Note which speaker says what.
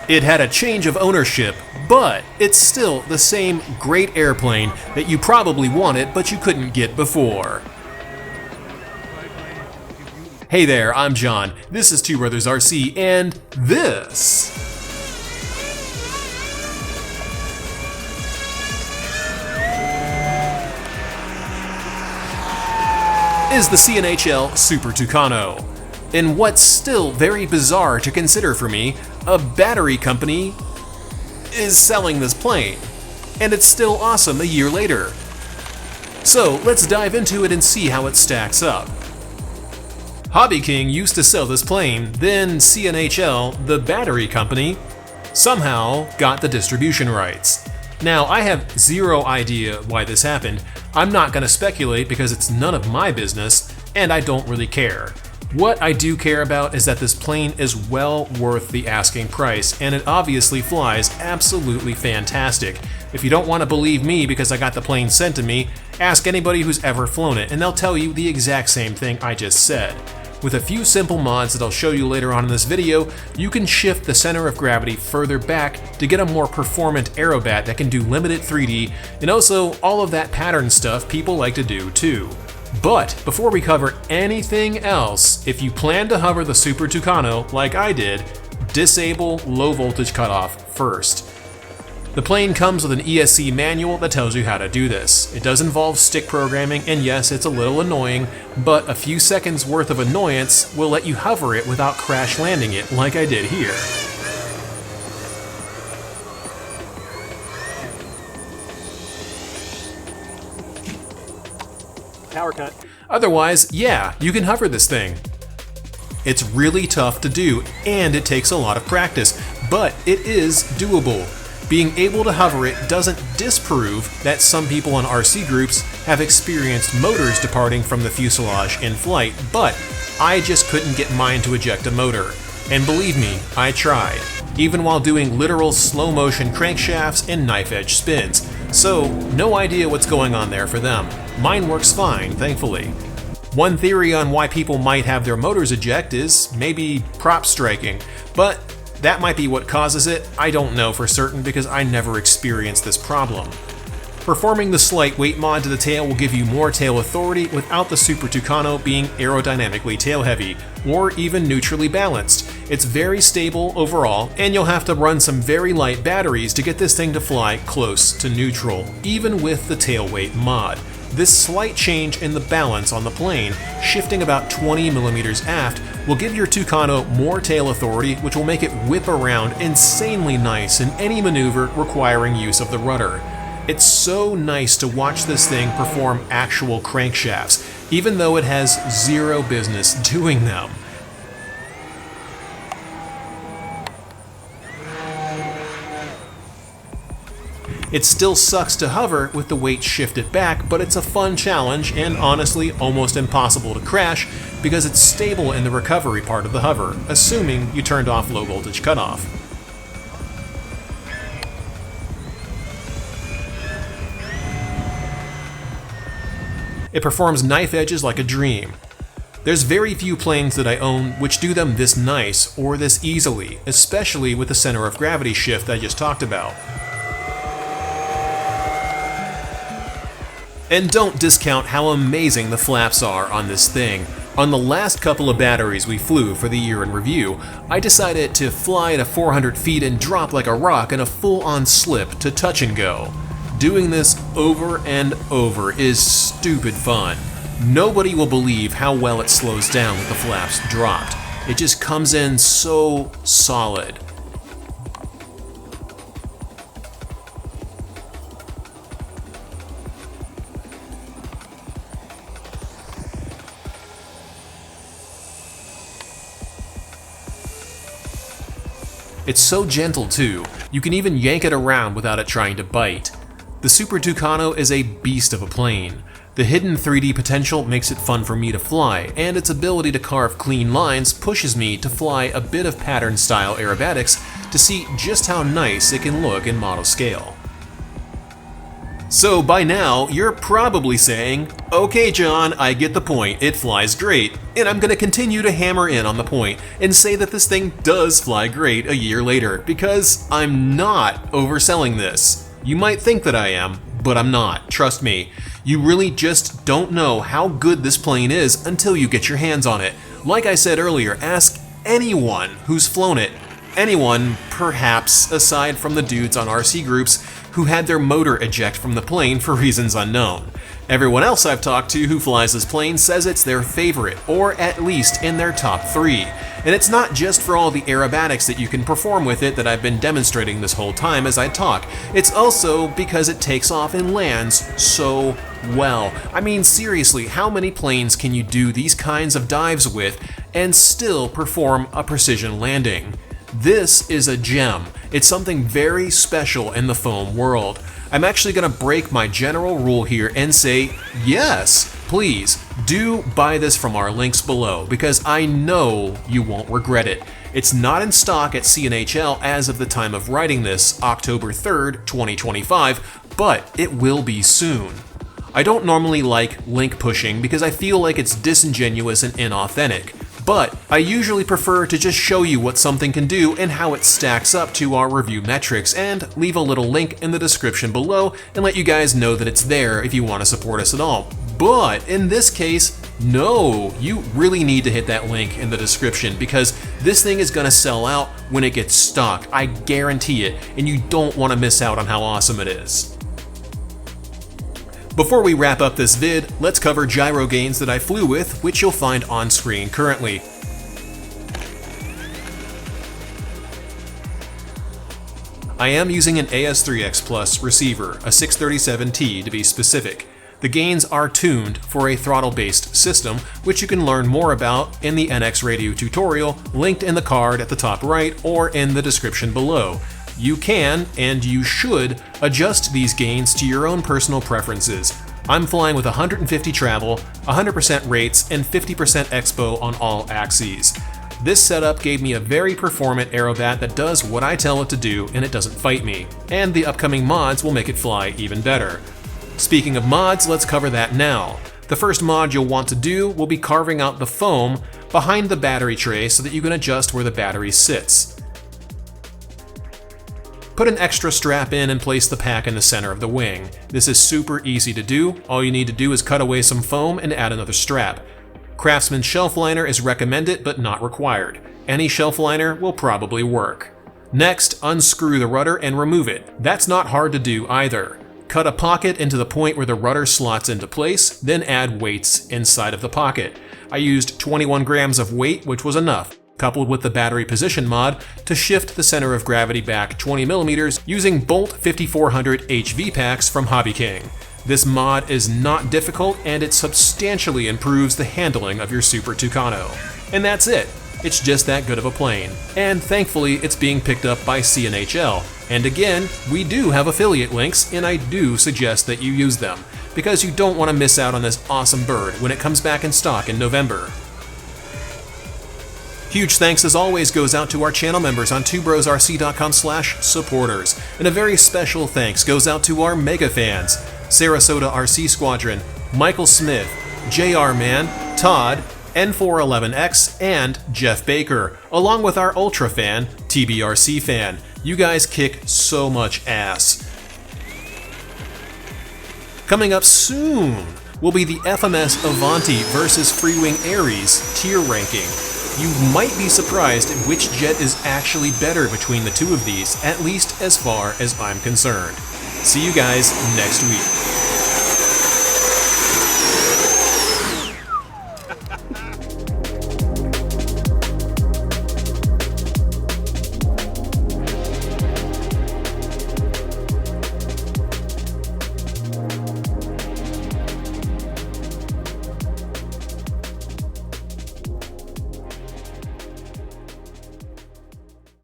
Speaker 1: It had a change of ownership, but it's still the same great airplane that you probably wanted but you couldn't get before. Hey there, I'm John, this is Two Brothers RC, and this is the CNHL Super Tucano. In what's still very bizarre to consider for me, a battery company is selling this plane, and it's still awesome a year later. So let's dive into it and see how it stacks up. HobbyKing used to sell this plane, then CNHL, the battery company, somehow got the distribution rights. Now, I have zero idea why this happened. I'm not going to speculate because it's none of my business, and I don't really care. What I do care about is that this plane is well worth the asking price, and it obviously flies absolutely fantastic. If you don't want to believe me because I got the plane sent to me, ask anybody who's ever flown it, and they'll tell you the exact same thing I just said. With a few simple mods that I'll show you later on in this video, you can shift the center of gravity further back to get a more performant aerobat that can do limited 3D, and also all of that pattern stuff people like to do too. But before we cover anything else, if you plan to hover the Super Tucano like I did, disable low voltage cutoff first. The plane comes with an ESC manual that tells you how to do this. It does involve stick programming, and yes, it's a little annoying, but a few seconds worth of annoyance will let you hover it without crash landing it like I did here. Power cut. Otherwise, yeah, you can hover this thing. It's really tough to do, and it takes a lot of practice, but it is doable. Being able to hover it doesn't disprove that some people in RC groups have experienced motors departing from the fuselage in flight, but I just couldn't get mine to eject a motor. And believe me, I tried, even while doing literal slow motion crankshafts and knife edge spins. So, no idea what's going on there for them. Mine works fine, thankfully. One theory on why people might have their motors eject is maybe prop striking, but that might be what causes it. I don't know for certain because I never experienced this problem. Performing the slight weight mod to the tail will give you more tail authority without the Super Tucano being aerodynamically tail heavy, or even neutrally balanced. It's very stable overall, and you'll have to run some very light batteries to get this thing to fly close to neutral, even with the tail weight mod. This slight change in the balance on the plane, shifting about 20 millimeters aft, will give your Tucano more tail authority, which will make it whip around insanely nice in any maneuver requiring use of the rudder. It's so nice to watch this thing perform actual crankshafts, even though it has zero business doing them. It still sucks to hover with the weight shifted back, but it's a fun challenge and honestly almost impossible to crash because it's stable in the recovery part of the hover, assuming you turned off low voltage cutoff. It performs knife edges like a dream. There's very few planes that I own which do them this nice or this easily, especially with the center of gravity shift I just talked about. And don't discount how amazing the flaps are on this thing. On the last couple of batteries we flew for the year in review, I decided to fly at 400 feet and drop like a rock in a full-on slip to touch and go. Doing this over and over is stupid fun. Nobody will believe how well it slows down with the flaps dropped. It just comes in so solid. It's so gentle too, you can even yank it around without it trying to bite. The Super Tucano is a beast of a plane. The hidden 3D potential makes it fun for me to fly, and its ability to carve clean lines pushes me to fly a bit of pattern style aerobatics to see just how nice it can look in model scale. So by now, you're probably saying, okay John, I get the point, it flies great, and I'm going to continue to hammer in on the point and say that this thing does fly great a year later, because I'm not overselling this. You might think that I am, but I'm not, trust me. You really just don't know how good this plane is until you get your hands on it. Like I said earlier, ask anyone who's flown it. Anyone, perhaps, aside from the dudes on RC groups who had their motor eject from the plane for reasons unknown. Everyone else I've talked to who flies this plane says it's their favorite, or at least in their top 3. And it's not just for all the aerobatics that you can perform with it that I've been demonstrating this whole time as I talk. It's also because it takes off and lands so well. I mean, seriously, how many planes can you do these kinds of dives with and still perform a precision landing? This is a gem. It's something very special in the foam world. I'm actually going to break my general rule here and say, yes, please do buy this from our links below, because I know you won't regret it. It's not in stock at CNHL as of the time of writing this, October 3rd, 2025, but it will be soon. I don't normally like link pushing because I feel like it's disingenuous and inauthentic. But I usually prefer to just show you what something can do and how it stacks up to our review metrics, and leave a little link in the description below and let you guys know that it's there if you want to support us at all. But in this case, no, you really need to hit that link in the description, because this thing is going to sell out when it gets stocked. I guarantee it, and you don't want to miss out on how awesome it is. Before we wrap up this vid, let's cover gyro gains that I flew with, which you'll find on screen currently. I am using an AS3X Plus receiver, a 637T to be specific. The gains are tuned for a throttle-based system, which you can learn more about in the NX Radio tutorial linked in the card at the top right or in the description below. You can, and you should, adjust these gains to your own personal preferences. I'm flying with 150 travel, 100% rates, and 50% expo on all axes. This setup gave me a very performant aerobat that does what I tell it to do and it doesn't fight me, and the upcoming mods will make it fly even better. Speaking of mods, let's cover that now. The first mod you'll want to do will be carving out the foam behind the battery tray so that you can adjust where the battery sits. Put an extra strap in and place the pack in the center of the wing. This is super easy to do. All you need to do is cut away some foam and add another strap. Craftsman shelf liner is recommended but not required. Any shelf liner will probably work. Next, unscrew the rudder and remove it. That's not hard to do either. Cut a pocket into the point where the rudder slots into place, then add weights inside of the pocket. I used 21 grams of weight, which was enough, coupled with the battery position mod, to shift the center of gravity back 20mm using Bolt 5400 HV packs from HobbyKing. This mod is not difficult, and it substantially improves the handling of your Super Tucano. And that's it. It's just that good of a plane. And thankfully, it's being picked up by CNHL. And again, we do have affiliate links, and I do suggest that you use them, because you don't want to miss out on this awesome bird when it comes back in stock in November. Huge thanks as always goes out to our channel members on twobrosrc.com/supporters, and a very special thanks goes out to our mega fans: Sarasota RC Squadron, Michael Smith, JR Man, Todd, N411X, and Jeff Baker, along with our ultra fan, TBRC fan. You guys kick so much ass. Coming up soon will be the FMS Avanti versus Freewing Ares tier ranking. You might be surprised at which jet is actually better between the two of these, at least as far as I'm concerned. See you guys next week.